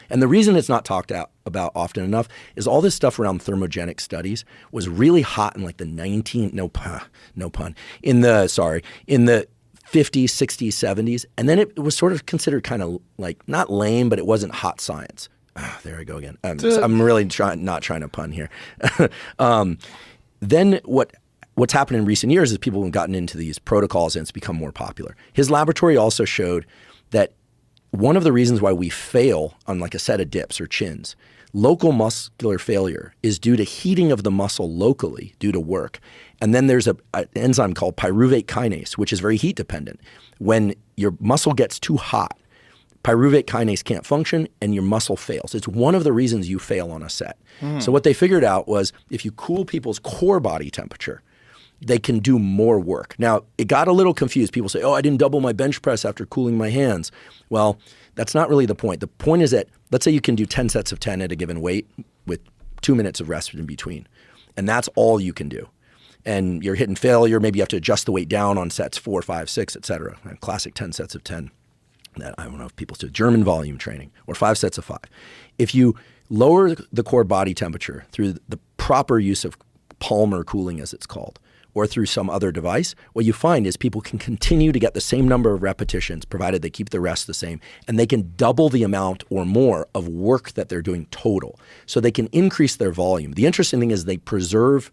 And the reason it's not talked about often enough is all this stuff around thermogenic studies was really hot in like the in the 50s, 60s, 70s. And then it was sort of considered kind of like, not lame, but it wasn't hot science. There I go again. I'm really not trying to pun here. Then what's happened in recent years is people have gotten into these protocols and it's become more popular. His laboratory also showed that one of the reasons why we fail on like a set of dips or chins, local muscular failure is due to heating of the muscle locally due to work. And then there's an enzyme called pyruvate kinase, which is very heat dependent. When your muscle gets too hot, pyruvate kinase can't function and your muscle fails. It's one of the reasons you fail on a set. So what they figured out was if you cool people's core body temperature, they can do more work. Now, it got a little confused. People say, oh, I didn't double my bench press after cooling my hands. Well, that's not really the point. The point is that let's say you can do 10 sets of 10 at a given weight with 2 minutes of rest in between. And that's all you can do. And you're hitting failure. Maybe you have to adjust the weight down on sets 4, 5, 6, et cetera. Classic 10 sets of 10. That I don't know if people do German volume training or 5 sets of 5. If you lower the core body temperature through the proper use of Palmer cooling, as it's called, or through some other device, what you find is people can continue to get the same number of repetitions, provided they keep the rest the same, and they can double the amount or more of work that they're doing total. So they can increase their volume. The interesting thing is they preserve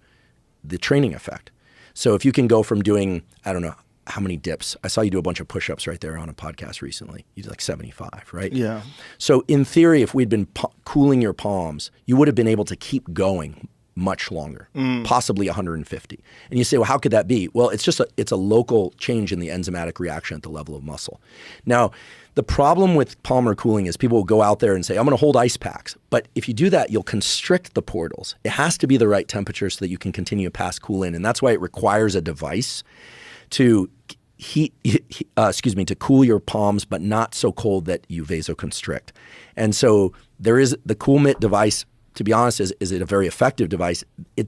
the training effect. So if you can go from doing, I don't know, how many dips? I saw you do a bunch of push-ups right there on a podcast recently. You did like 75, right? Yeah. So in theory, if we'd been cooling your palms, you would have been able to keep going much longer, possibly 150. And you say, well, how could that be? Well, it's a local change in the enzymatic reaction at the level of muscle. Now, the problem with Palmer cooling is people will go out there and say, I'm going to hold ice packs. But if you do that, you'll constrict the portals. It has to be the right temperature so that you can continue to pass cool in. And that's why it requires a device to to cool your palms, but not so cold that you vasoconstrict. And so there is the CoolMitt device. To be honest, is it a very effective device?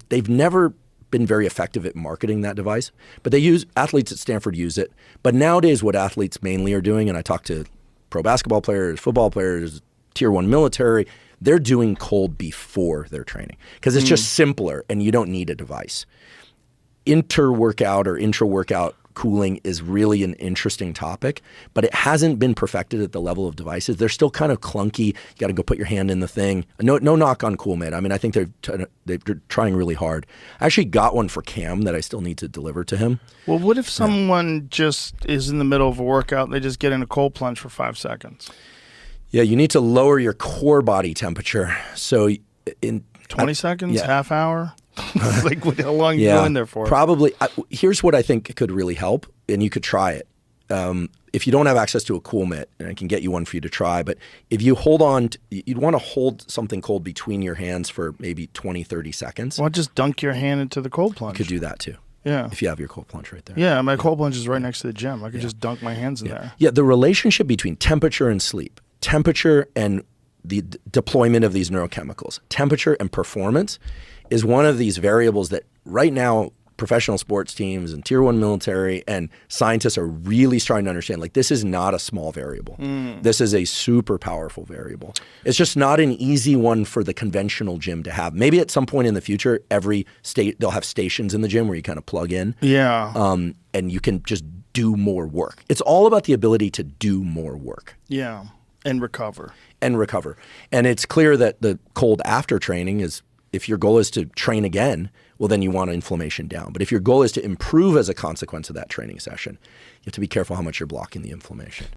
They've never been very effective at marketing that device, but athletes at Stanford use it. But nowadays what athletes mainly are doing, and I talk to pro basketball players, football players, tier 1 military, they're doing cold before their training because it's just simpler and you don't need a device. Inter-workout or intra-workout cooling is really an interesting topic, but it hasn't been perfected at the level of devices. They're still kind of clunky. You got to go put your hand in the thing. No knock on CoolMitt. I mean, I think they're trying really hard. I actually got one for Cam that I still need to deliver to him. Well, what if someone just is in the middle of a workout and they just get in a cold plunge for 5 seconds? Yeah, you need to lower your core body temperature. So in 20 seconds, half hour? Like, how long are you going there for? Probably. Here's what I think could really help, and you could try it. If you don't have access to a CoolMitt, and I can get you one for you to try, but if you hold on, you'd want to hold something cold between your hands for maybe 20, 30 seconds. Well, just dunk your hand into the cold plunge. You could do that too. Yeah. If you have your cold plunge right there. Yeah, my cold plunge is right next to the gym. I could just dunk my hands in there. Yeah, the relationship between temperature and sleep, temperature and the deployment of these neurochemicals, temperature and performance is one of these variables that right now professional sports teams and tier 1 military and scientists are really starting to understand. Like, this is not a small variable. This is a super powerful variable. It's just not an easy one for the conventional gym to have. Maybe at some point in the future, they'll have stations in the gym where you kind of plug in. Yeah. And you can just do more work. It's all about the ability to do more work. Yeah. And recover. And it's clear that the cold after training is, if your goal is to train again, well, then you want inflammation down. But if your goal is to improve as a consequence of that training session, you have to be careful how much you're blocking the inflammation.